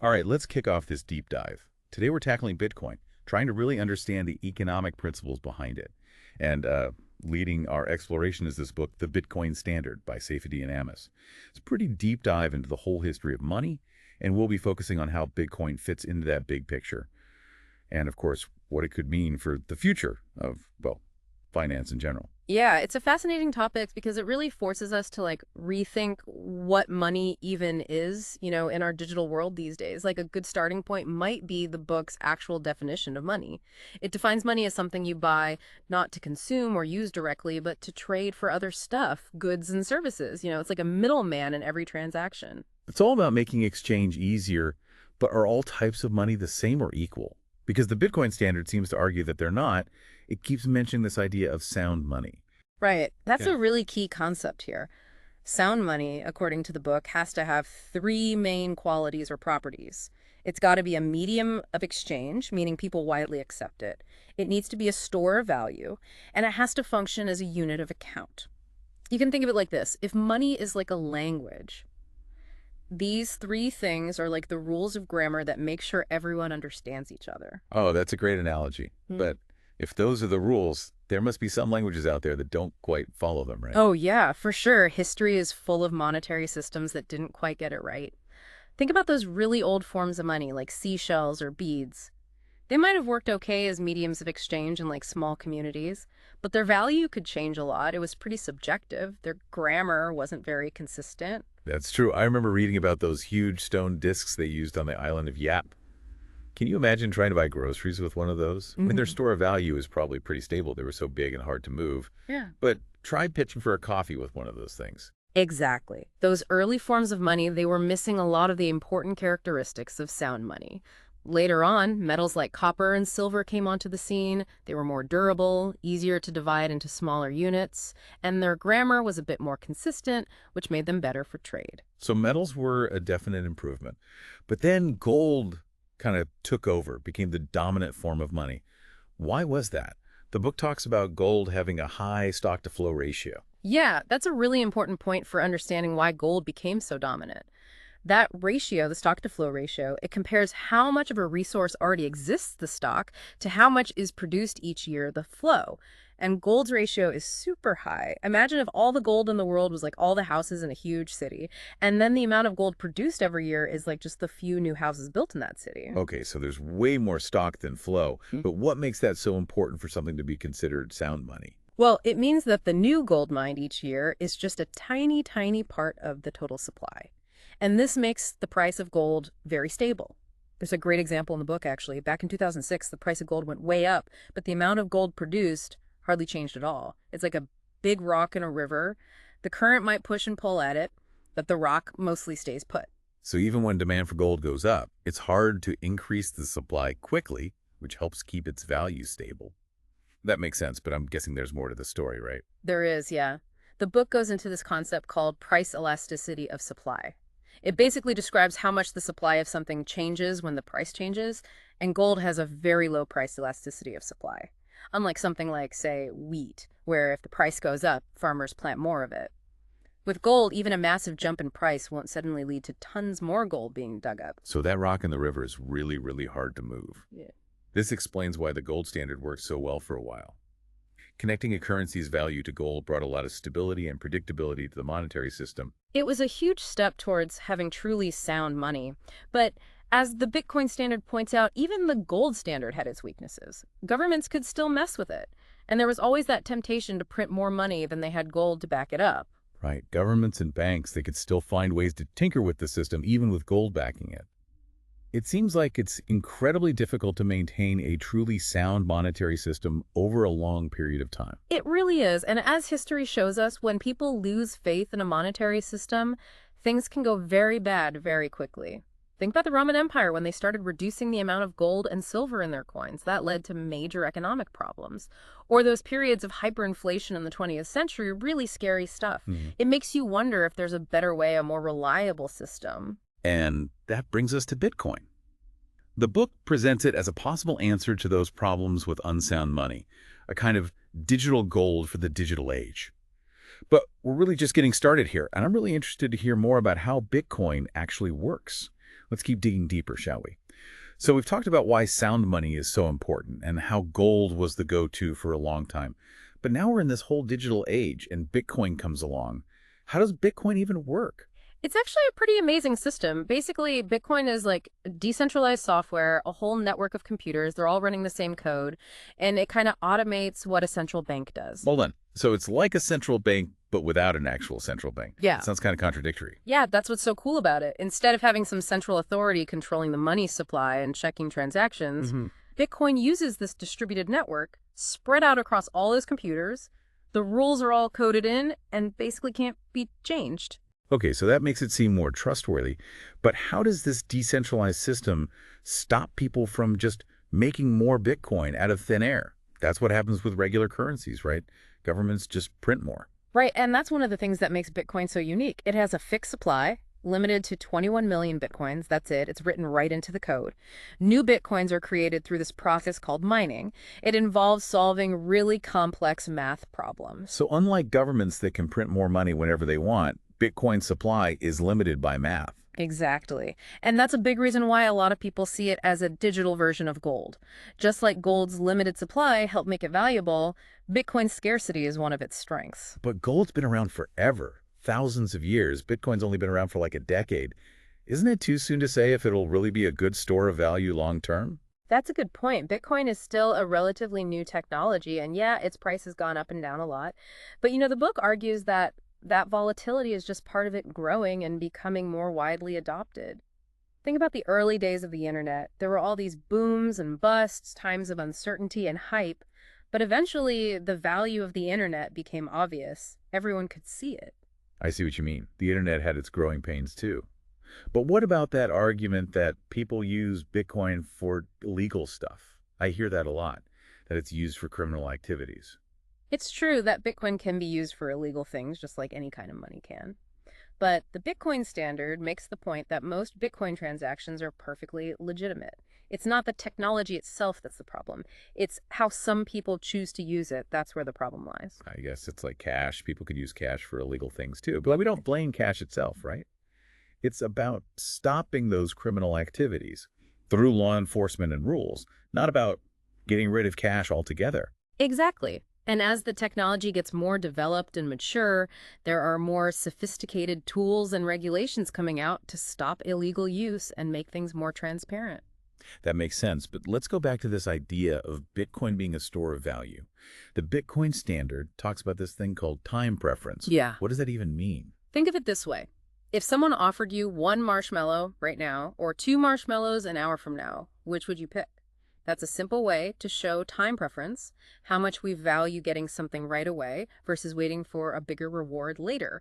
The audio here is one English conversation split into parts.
All right, let's kick off this deep dive. Today we're tackling Bitcoin, trying to really understand the economic principles behind it. And leading our exploration is this book, The Bitcoin Standard by Saifedean Ammous. It's a pretty deep dive into the whole history of money, and we'll be focusing on how Bitcoin fits into that big picture. And of course, what it could mean for the future of, well, finance in general. Yeah, it's a fascinating topic because it really forces us to rethink what money even is, in our digital world these days. Like a good starting point might be the book's actual definition of money. It defines money as something you buy not to consume or use directly, but to trade for other stuff, goods and services. It's like a middleman in every transaction. It's all about making exchange easier, but are all types of money the same or equal? Because the Bitcoin standard seems to argue that they're not. It keeps mentioning this idea of sound money. Right. That's Yeah. a really key concept here. Sound money, according to the book, has to have three main qualities or properties. It's got to be a medium of exchange, meaning people widely accept it. It needs to be a store of value, and it has to function as a unit of account. You can think of it like this. If money is like a language, these three things are like the rules of grammar that make sure everyone understands each other. Oh, that's a great analogy. But if those are the rules, there must be some languages out there that don't quite follow them, right? Oh, yeah, for sure. History is full of monetary systems that didn't quite get it right. Think about those really old forms of money, like seashells or beads. They might have worked okay as mediums of exchange in small communities, but their value could change a lot. It was pretty subjective. Their grammar wasn't very consistent. That's true. I remember reading about those huge stone discs they used on the island of Yap. Can you imagine trying to buy groceries with one of those? I mean, their store of value is probably pretty stable. They were so big and hard to move. Yeah. But try pitching for a coffee with one of those things. Exactly. Those early forms of money, they were missing a lot of the important characteristics of sound money. Later on, metals like copper and silver came onto the scene. They were more durable, easier to divide into smaller units, and their grammar was a bit more consistent, which made them better for trade. So metals were a definite improvement. But then gold kind of took over, became the dominant form of money. Why was that? The book talks about gold having a high stock-to-flow ratio. Yeah, that's a really important point for understanding why gold became so dominant. That ratio, the stock to flow ratio, it compares how much of a resource already exists, the stock, to how much is produced each year, the flow. And gold's ratio is super high. Imagine if all the gold in the world was like all the houses in a huge city, and then the amount of gold produced every year is like just the few new houses built in that city. Okay, so there's way more stock than flow. But what makes that so important for something to be considered sound money? Well, it means that the new gold mined each year is just a tiny, tiny part of the total supply. And this makes the price of gold very stable. There's a great example in the book, actually. Back in 2006, the price of gold went way up, but the amount of gold produced hardly changed at all. It's like a big rock in a river. The current might push and pull at it, but the rock mostly stays put. So even when demand for gold goes up, it's hard to increase the supply quickly, which helps keep its value stable. That makes sense, but I'm guessing there's more to the story, right? There is, yeah. The book goes into this concept called price elasticity of supply. It basically describes how much the supply of something changes when the price changes, and gold has a very low price elasticity of supply. Unlike something like, say, wheat, where if the price goes up, farmers plant more of it. With gold, even a massive jump in price won't suddenly lead to tons more gold being dug up. So that rock in the river is really, really hard to move. Yeah. This explains why the gold standard worked so well for a while. Connecting a currency's value to gold brought a lot of stability and predictability to the monetary system. It was a huge step towards having truly sound money. But as the Bitcoin standard points out, even the gold standard had its weaknesses. Governments could still mess with it. And there was always that temptation to print more money than they had gold to back it up. Right, governments and banks, they could still find ways to tinker with the system, even with gold backing it. It seems like it's incredibly difficult to maintain a truly sound monetary system over a long period of time. It really is. And as history shows us, when people lose faith in a monetary system, things can go very bad very quickly. Think about the Roman Empire when they started reducing the amount of gold and silver in their coins. That led to major economic problems. Or those periods of hyperinflation in the 20th century, really scary stuff. It makes you wonder if there's a better way, a more reliable system. And that brings us to Bitcoin. The book presents it as a possible answer to those problems with unsound money, a kind of digital gold for the digital age. But we're really just getting started here, and I'm really interested to hear more about how Bitcoin actually works. Let's keep digging deeper, shall we? So we've talked about why sound money is so important and how gold was the go-to for a long time. But now we're in this whole digital age and Bitcoin comes along. How does Bitcoin even work? It's actually a pretty amazing system. Basically, Bitcoin is like decentralized software, a whole network of computers. They're all running the same code, and it kind of automates what a central bank does. Hold on. So it's like a central bank, but without an actual central bank. Yeah. It sounds kind of contradictory. Yeah, that's what's so cool about it. Instead of having some central authority controlling the money supply and checking transactions, Bitcoin uses this distributed network spread out across all those computers. The rules are all coded in and basically can't be changed. Okay, so that makes it seem more trustworthy. But how does this decentralized system stop people from just making more Bitcoin out of thin air? That's what happens with regular currencies, right? Governments just print more. Right, and that's one of the things that makes Bitcoin so unique. It has a fixed supply, limited to 21 million Bitcoins. That's it. It's written right into the code. New Bitcoins are created through this process called mining. It involves solving really complex math problems. So unlike governments that can print more money whenever they want, Bitcoin supply is limited by math. Exactly. And that's a big reason why a lot of people see it as a digital version of gold. Just like gold's limited supply helped make it valuable, Bitcoin's scarcity is one of its strengths. But gold's been around forever, thousands of years. Bitcoin's only been around for like a decade. Isn't it too soon to say if it'll really be a good store of value long term? That's a good point. Bitcoin is still a relatively new technology, and yeah, its price has gone up and down a lot. But the book argues that volatility is just part of it growing and becoming more widely adopted. Think about the early days of the internet. There were all these booms and busts, times of uncertainty and hype, but eventually the value of the internet became obvious. Everyone could see it. I see what you mean. The internet had its growing pains too. But what about that argument that people use Bitcoin for illegal stuff? I hear that a lot, that it's used for criminal activities. It's true that Bitcoin can be used for illegal things, just like any kind of money can. But the Bitcoin standard makes the point that most Bitcoin transactions are perfectly legitimate. It's not the technology itself that's the problem. It's how some people choose to use it. That's where the problem lies. I guess it's like cash. People could use cash for illegal things too. But we don't blame cash itself, right? It's about stopping those criminal activities through law enforcement and rules, not about getting rid of cash altogether. Exactly. And as the technology gets more developed and mature, there are more sophisticated tools and regulations coming out to stop illegal use and make things more transparent. That makes sense, but let's go back to this idea of Bitcoin being a store of value. The Bitcoin standard talks about this thing called time preference. Yeah. What does that even mean? Think of it this way. If someone offered you one marshmallow right now or two marshmallows an hour from now, which would you pick? That's a simple way to show time preference, how much we value getting something right away versus waiting for a bigger reward later.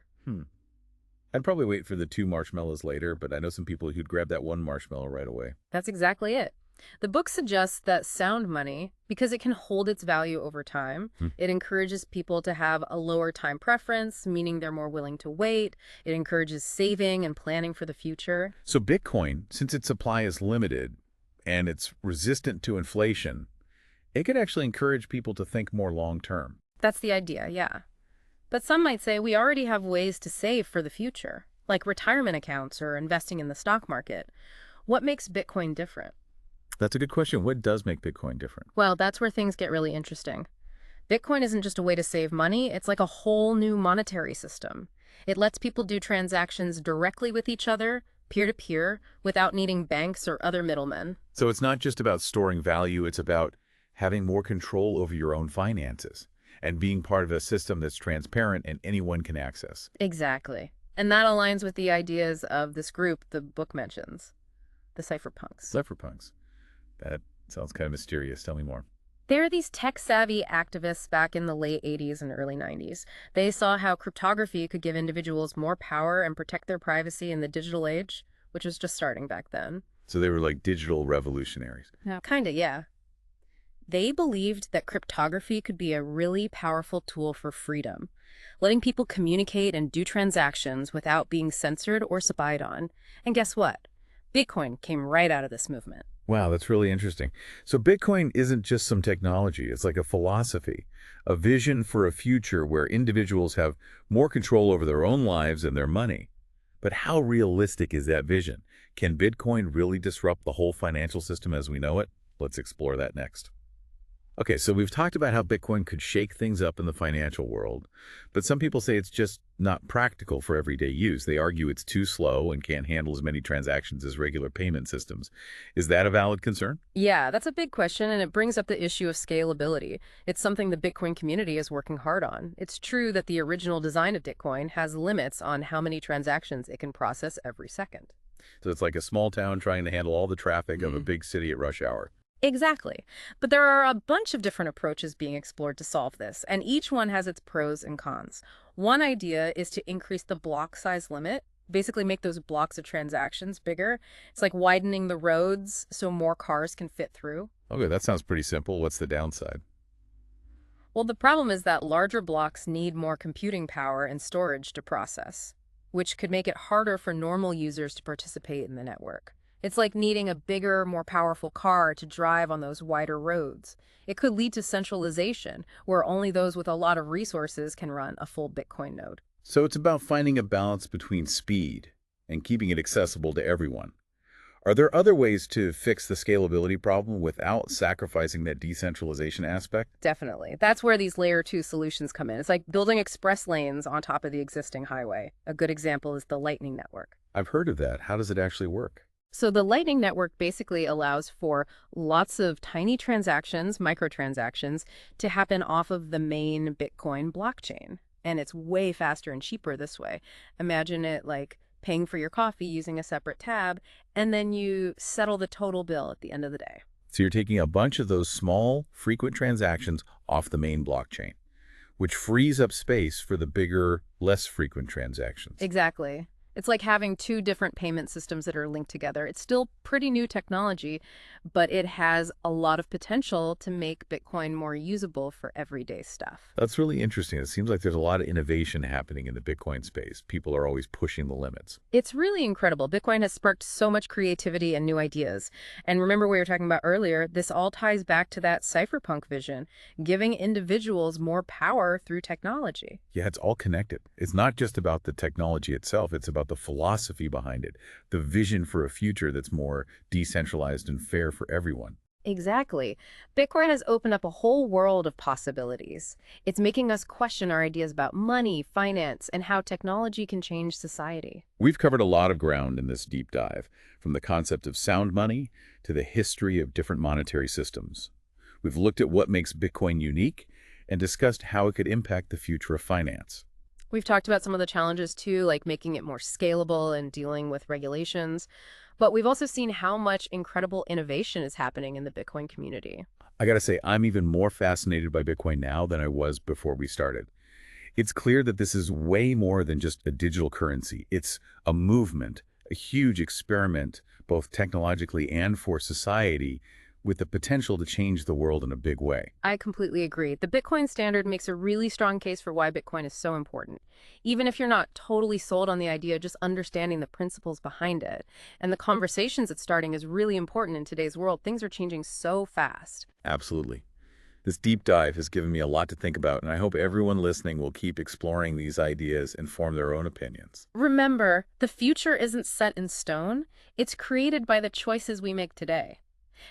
I'd probably wait for the 2 marshmallows later, but I know some people who'd grab that 1 marshmallow right away. That's exactly it. The book suggests that sound money, because it can hold its value over time, it encourages people to have a lower time preference, meaning they're more willing to wait. It encourages saving and planning for the future. So Bitcoin, since its supply is limited and it's resistant to inflation, it could actually encourage people to think more long term. That's the idea, yeah. But some might say we already have ways to save for the future, like retirement accounts or investing in the stock market. What makes Bitcoin different? That's a good question. What does make Bitcoin different? Well, that's where things get really interesting. Bitcoin isn't just a way to save money, it's like a whole new monetary system. It lets people do transactions directly with each other, peer-to-peer, without needing banks or other middlemen. So it's not just about storing value, it's about having more control over your own finances and being part of a system that's transparent and anyone can access. Exactly. And that aligns with the ideas of this group the book mentions, the cypherpunks. Cypherpunks. That sounds kind of mysterious. Tell me more. They're these tech-savvy activists back in the late 80s and early 90s. They saw how cryptography could give individuals more power and protect their privacy in the digital age, which was just starting back then. So they were like digital revolutionaries. Kinda, yeah. They believed that cryptography could be a really powerful tool for freedom, letting people communicate and do transactions without being censored or spied on. And guess what? Bitcoin came right out of this movement. Wow, that's really interesting. So Bitcoin isn't just some technology. It's like a philosophy, a vision for a future where individuals have more control over their own lives and their money. But how realistic is that vision? Can Bitcoin really disrupt the whole financial system as we know it? Let's explore that next. Okay, so we've talked about how Bitcoin could shake things up in the financial world, but some people say it's just not practical for everyday use. They argue it's too slow and can't handle as many transactions as regular payment systems. Is that a valid concern? Yeah, that's a big question, and it brings up the issue of scalability. It's something the Bitcoin community is working hard on. It's true that the original design of Bitcoin has limits on how many transactions it can process every second. So it's like a small town trying to handle all the traffic of a Mm. big city at rush hour. Exactly. But there are a bunch of different approaches being explored to solve this, and each one has its pros and cons. One idea is to increase the block size limit, basically make those blocks of transactions bigger. It's like widening the roads so more cars can fit through. Okay, that sounds pretty simple. What's the downside? Well, the problem is that larger blocks need more computing power and storage to process, which could make it harder for normal users to participate in the network. It's like needing a bigger, more powerful car to drive on those wider roads. It could lead to centralization, where only those with a lot of resources can run a full Bitcoin node. So it's about finding a balance between speed and keeping it accessible to everyone. Are there other ways to fix the scalability problem without sacrificing that decentralization aspect? Definitely. That's where these layer 2 solutions come in. It's like building express lanes on top of the existing highway. A good example is the Lightning Network. I've heard of that. How does it actually work? So the Lightning Network basically allows for lots of tiny transactions, microtransactions, to happen off of the main Bitcoin blockchain. And it's way faster and cheaper this way. Imagine it like paying for your coffee using a separate tab, and then you settle the total bill at the end of the day. So you're taking a bunch of those small, frequent transactions off the main blockchain, which frees up space for the bigger, less frequent transactions. Exactly. It's like having two different payment systems that are linked together. It's still pretty new technology, but it has a lot of potential to make Bitcoin more usable for everyday stuff. That's really interesting. It seems like there's a lot of innovation happening in the Bitcoin space. People are always pushing the limits. It's really incredible. Bitcoin has sparked so much creativity and new ideas. And remember we were talking about earlier, this all ties back to that cypherpunk vision, giving individuals more power through technology. Yeah, it's all connected. It's not just about the technology itself. It's about the philosophy behind it, the vision for a future that's more decentralized and fair for everyone. Exactly. Bitcoin has opened up a whole world of possibilities. It's making us question our ideas about money, finance, and how technology can change society. We've covered a lot of ground in this deep dive, from the concept of sound money to the history of different monetary systems. We've looked at what makes Bitcoin unique and discussed how it could impact the future of finance. We've talked about some of the challenges too, like making it more scalable and dealing with regulations. But we've also seen how much incredible innovation is happening in the Bitcoin community. I gotta say, I'm even more fascinated by Bitcoin now than I was before we started. It's clear that this is way more than just a digital currency. It's a movement, a huge experiment, both technologically and for society, with the potential to change the world in a big way. I completely agree. The Bitcoin standard makes a really strong case for why Bitcoin is so important. Even if you're not totally sold on the idea, just understanding the principles behind it. And the conversations it's starting is really important in today's world. Things are changing so fast. Absolutely. This deep dive has given me a lot to think about, and I hope everyone listening will keep exploring these ideas and form their own opinions. Remember, the future isn't set in stone. It's created by the choices we make today.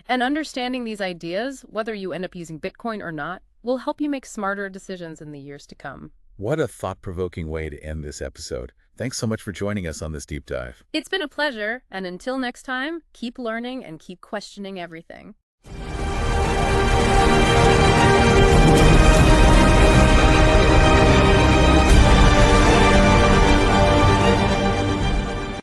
And understanding these ideas, whether you end up using Bitcoin or not, will help you make smarter decisions in the years to come. What a thought-provoking way to end this episode. Thanks so much for joining us on this deep dive. It's been a pleasure, and until next time, keep learning and keep questioning everything.